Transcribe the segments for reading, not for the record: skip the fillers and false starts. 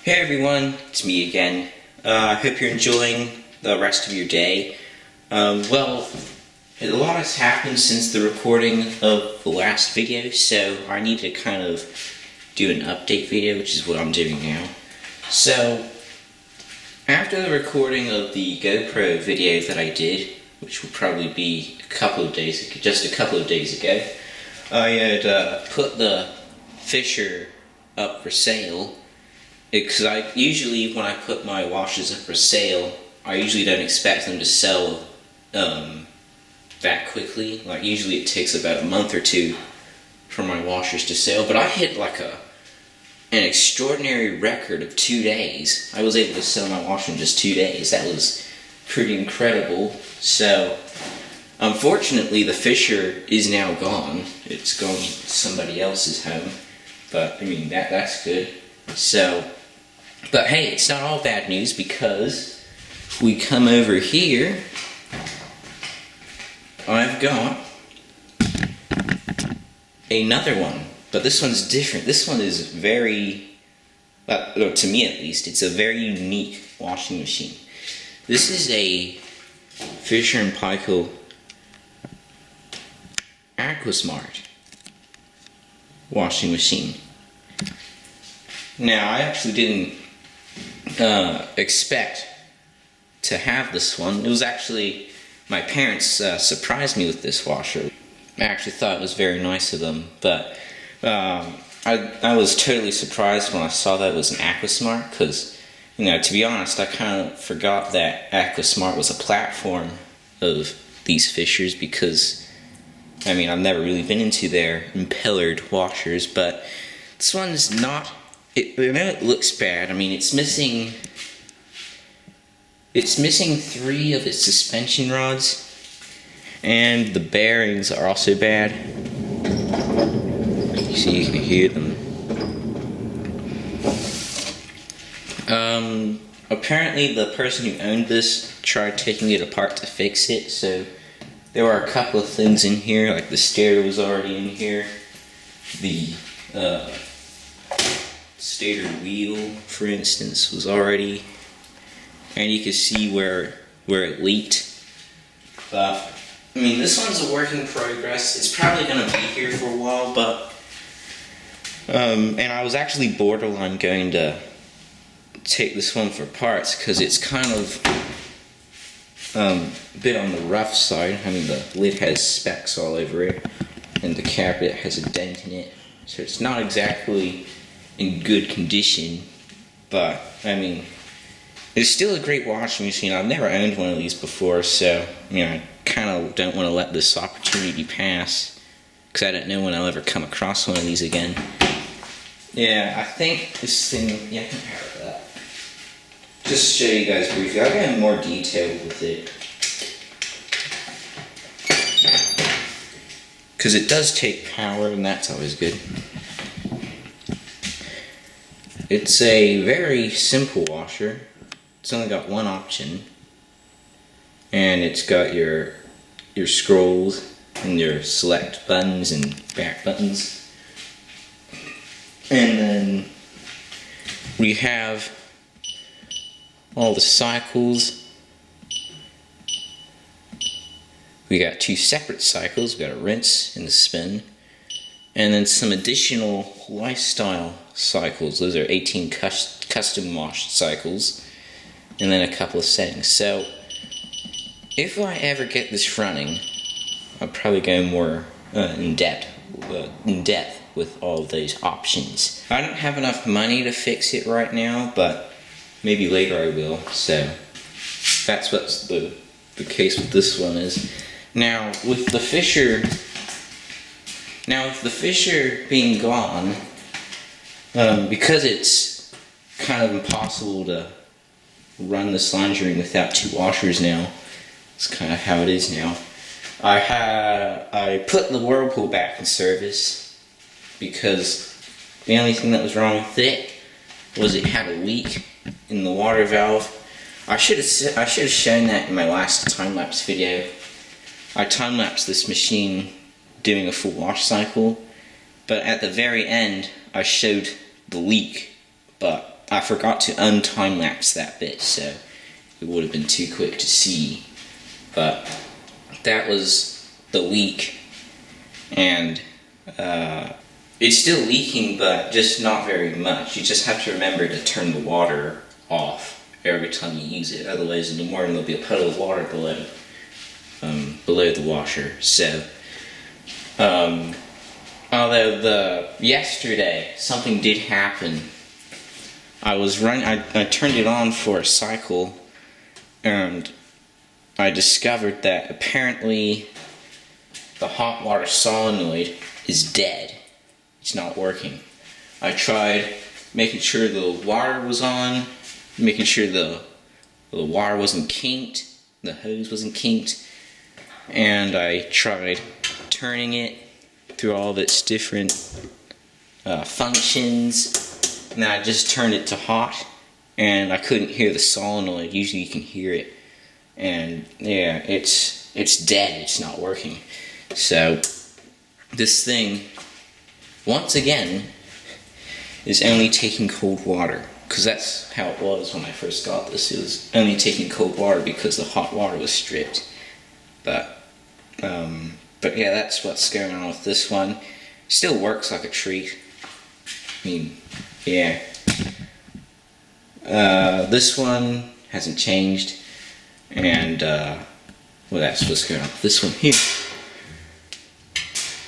Hey everyone, it's me again. I hope you're enjoying the rest of your day. Well, a lot has happened since the recording of the last video, so I need to kind of do an update video, which is what I'm doing now. So, after the recording of the GoPro video that I did, which will probably be just a couple of days ago, I had put the Fisher up for sale. Because usually when I put my washers up for sale, I usually don't expect them to sell that quickly. Like usually it takes about a month or two for my washers to sell. But I hit like an extraordinary record of 2 days. I was able to sell my washer in just 2 days. That was pretty incredible. So unfortunately the Fisher is now gone. It's gone to somebody else's home. But I mean that's good. So. But hey, it's not all bad news, because if we come over here, I've got another one. But this one's different. This one is very, to me at least, it's a very unique washing machine. This is a Fisher & Paykel Aquasmart washing machine. Now, I actually didn't expect to have this one. It was actually, my parents surprised me with this washer. I actually thought it was very nice of them, but I was totally surprised when I saw that it was an Aquasmart, because, you know, to be honest, I kind of forgot that Aquasmart was a platform of these Fishers, because, I mean, I've never really been into their impellered washers, but this one's not. I know it looks bad. I mean, it's missing 3 of its suspension rods, and the bearings are also bad. You see, you can hear them. Apparently the person who owned this tried taking it apart to fix it, so there were a couple of things in here, like the stator was already in here, the stator wheel, for instance, was already, and you can see where it leaked. But I mean, this one's a work in progress. It's probably going to be here for a while, but and I was actually borderline going to take this one for parts, because it's kind of a bit on the rough side. I mean, the lid has specks all over it, and the cabinet has a dent in it, so it's not exactly in good condition, but I mean, it's still a great washing machine. I've never owned one of these before, so you know, I kind of don't want to let this opportunity pass, because I don't know when I'll ever come across one of these again. Yeah, I think this thing, yeah, compare it to that. Just to show you guys briefly, I'll get in more detail with it, because it does take power, and that's always good. It's a very simple washer. It's only got one option, and it's got your scrolls and your select buttons and back buttons, and then we have all the cycles. We got 2 separate cycles. We got a rinse and a spin, and then some additional lifestyle cycles. Those are 18 custom wash cycles, and then a couple of settings. So if I ever get this running, I'll probably go more in depth with all of those options. I don't have enough money to fix it right now, but maybe later I will. So that's what the case with this one is. Now with the Fisher being gone, because it's kind of impossible to run this laundry room without 2 washers now, it's kind of how it is now. I put the Whirlpool back in service, because the only thing that was wrong with it was it had a leak in the water valve. I should have shown that in my last time-lapse video. I time-lapsed this machine doing a full wash cycle, but at the very end I showed the leak, but I forgot to untime-lapse that bit, so it would have been too quick to see. But that was the leak, and it's still leaking, but just not very much. You just have to remember to turn the water off every time you use it. Otherwise, in the morning there'll be a puddle of water below the washer. So, although yesterday something did happen. I turned it on for a cycle, and I discovered that apparently the hot water solenoid is dead. It's not working. I tried making sure the water was on, making sure the water wasn't kinked, the hose wasn't kinked, and I tried turning it through all of its different functions. And I just turned it to hot, and I couldn't hear the solenoid. Usually you can hear it, and yeah, it's dead. It's not working. So this thing, once again, is only taking cold water, because that's how it was when I first got this. It was only taking cold water because the hot water was stripped. But yeah, that's what's going on with this one. Still works like a treat. I mean, yeah. This one hasn't changed, and well, that's what's going on with this one here.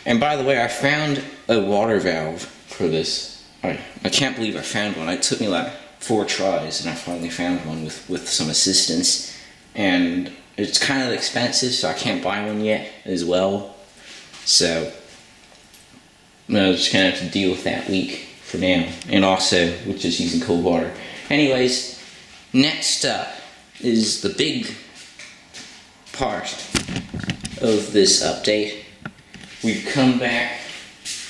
And by the way, I found a water valve for this. I can't believe I found one. It took me like 4 tries, and I finally found one with some assistance. And it's kind of expensive, so I can't buy one yet as well. So I'm just gonna have to deal with that leak for now, and also with just using cold water. Anyways, next up is the big part of this update. We've come back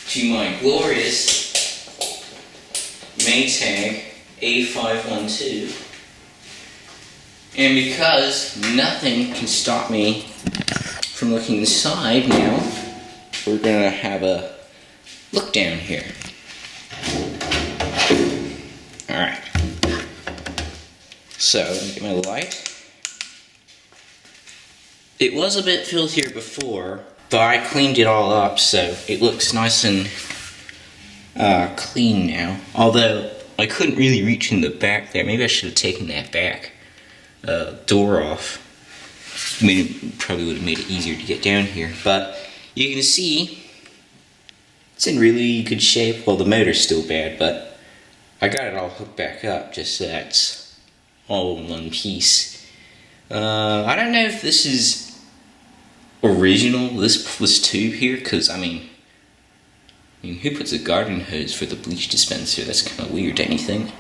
to my glorious Maytag A512, and because nothing can stop me from looking inside now, we're gonna have a look down here. Alright, so let me get my light. It was a bit filthier before, but I cleaned it all up, so it looks nice and clean now. Although I couldn't really reach in the back there. Maybe I should have taken that back door off. I mean, it probably would have made it easier to get down here. But you can see it's in really good shape. Well, the motor's still bad, but I got it all hooked back up just so that's all in one piece. I don't know if this is original, this tube here, because I mean, who puts a garden hose for the bleach dispenser? That's kind of weird, don't you think?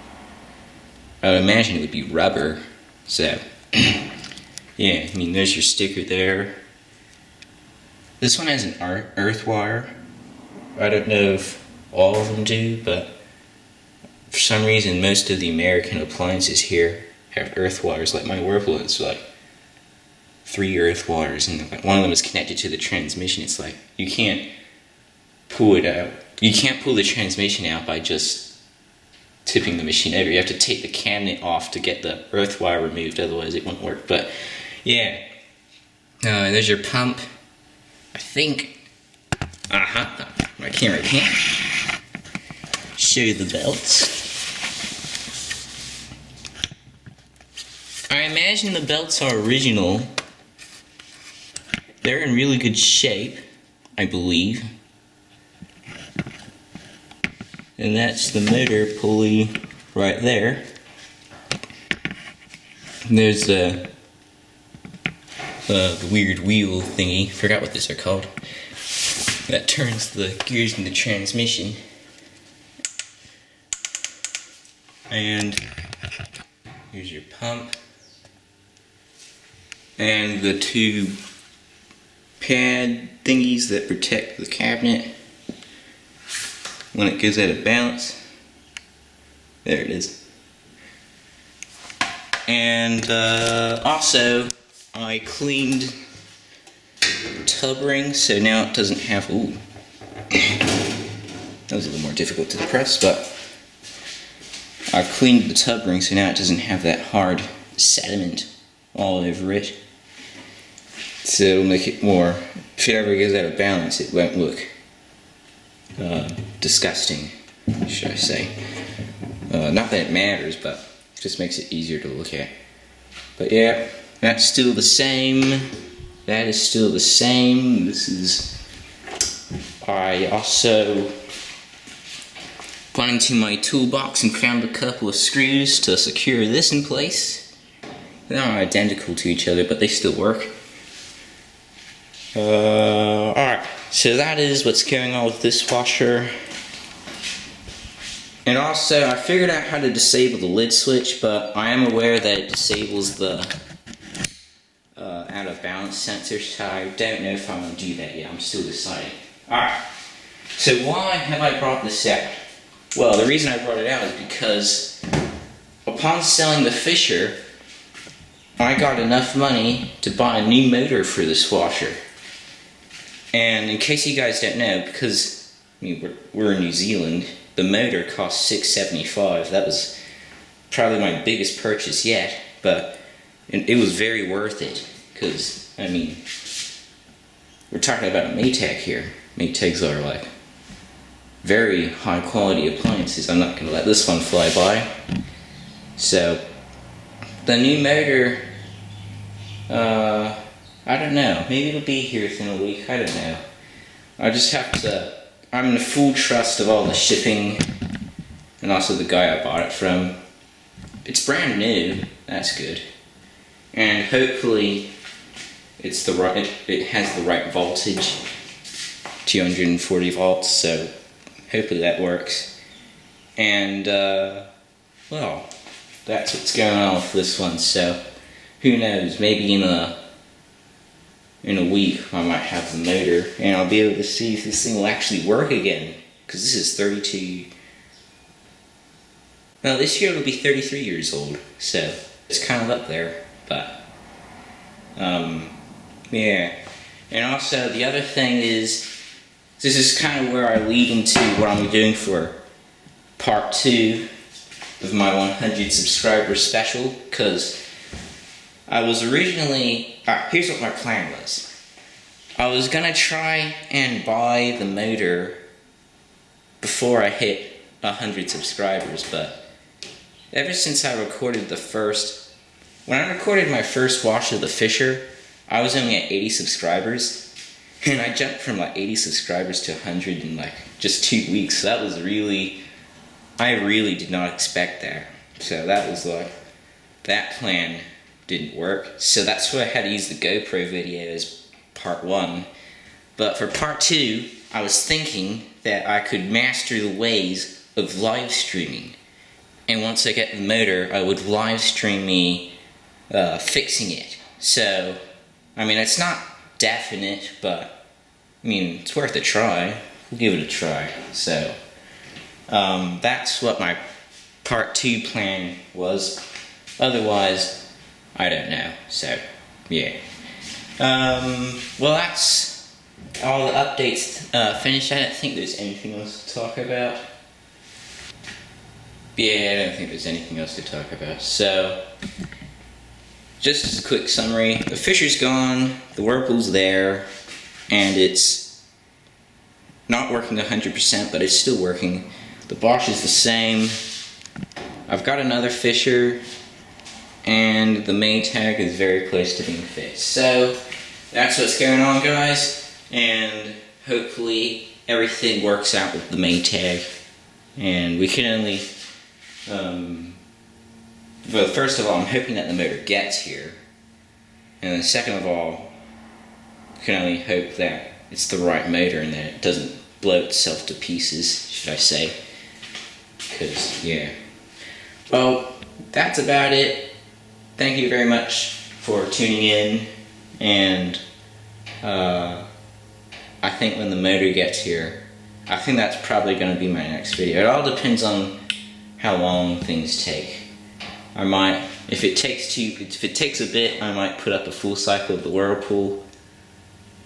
I would imagine it would be rubber. So, yeah, I mean, there's your sticker there. This one has an earth wire. I don't know if all of them do, but for some reason, most of the American appliances here have earth wires. Like my Whirlpool, it's like 3 earth wires, and like one of them is connected to the transmission. It's like you can't pull it out. You can't pull the transmission out by just tipping the machine over. You have to take the cabinet off to get the earth wire removed, otherwise it won't work. But yeah, there's your pump. I think. My camera can't show you the belts. I imagine the belts are original. They're in really good shape, I believe. And that's the motor pulley right there. And there's the weird wheel thingy, forgot what these are called, that turns the gears in the transmission. And here's your pump. And the 2 pad thingies that protect the cabinet when it goes out of balance. There it is. And also, I cleaned the tub ring, so now it doesn't have, ooh, that was a little more difficult to press, but I I've cleaned the tub ring so now it doesn't have that hard sediment all over it. So it'll make it more, if it ever goes out of balance, it won't look disgusting, should I say. Not that it matters, but it just makes it easier to look at. But yeah, that's still the same. That is still the same. This is... I also went into my toolbox and found a couple of screws to secure this in place. They're not identical to each other, but they still work. Alright, so that is what's going on with this washer. And also, I figured out how to disable the lid switch, but I am aware that it disables the out of balance sensor, so I don't know if I'm going to do that yet. I'm still deciding. Alright, so why have I brought this out? Well, the reason I brought it out is because upon selling the Fisher, I got enough money to buy a new motor for this washer. And in case you guys don't know, because I mean, we're in New Zealand, the motor cost $6.75. That was probably my biggest purchase yet, but it was very worth it. Because, I mean, we're talking about a Maytag here. Maytags are like very high quality appliances. I'm not going to let this one fly by. So, the new motor, I don't know. Maybe it'll be here within a week. I don't know. I just have to... I'm in full trust of all the shipping and also the guy I bought it from. It's brand new. That's good. And hopefully it's the right... It has the right voltage. 240 volts. So hopefully that works. And, well, that's what's going on with this one. So who knows? Maybe in a week I might have the motor and I'll be able to see if this thing will actually work again, because this is 32, well, this year it'll be 33 years old, so it's kind of up there, but yeah. And also the other thing is, this is kind of where I lead into what I'm doing for part 2 of my 100 subscriber special, because I was originally, here's what my plan was. I was gonna try and buy the motor before I hit 100 subscribers, but ever since I recorded when I recorded my first wash of the Fisher, I was only at 80 subscribers, and I jumped from like 80 subscribers to 100 in like just 2 weeks. So that was I really did not expect that. So that was like, that plan didn't work, so that's why I had to use the GoPro video as part 1. But for part 2, I was thinking that I could master the ways of live streaming, and once I get the motor, I would live stream me fixing it. So, I mean, it's not definite, but I mean, it's worth a try. We'll give it a try. So, that's what my part 2 plan was. Otherwise, I don't know, so, yeah. Well, that's all the updates finished. I don't think there's anything else to talk about. Yeah, I don't think there's anything else to talk about. So, just as a quick summary, the Fisher's gone, the Whirlpool's there, and it's not working 100%, but it's still working. The Bosch is the same. I've got another Fisher, and the Maytag is very close to being fixed. So that's what's going on, guys, and hopefully everything works out with the Maytag, and we can only well, first of all, I'm hoping that the motor gets here, and then second of all, we can only hope that it's the right motor and that it doesn't blow itself to pieces, should I say, because, yeah. Well, that's about it. Thank you very much for tuning in, and I think when the motor gets here, I think that's probably going to be my next video. It all depends on how long things take. I might, if it takes a bit, I might put up a full cycle of the Whirlpool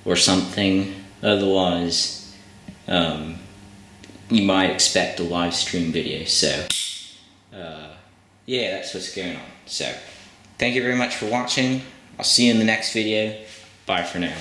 or something. Otherwise, you might expect a live stream video. So, yeah, that's what's going on. So, thank you very much for watching. I'll see you in the next video. Bye for now.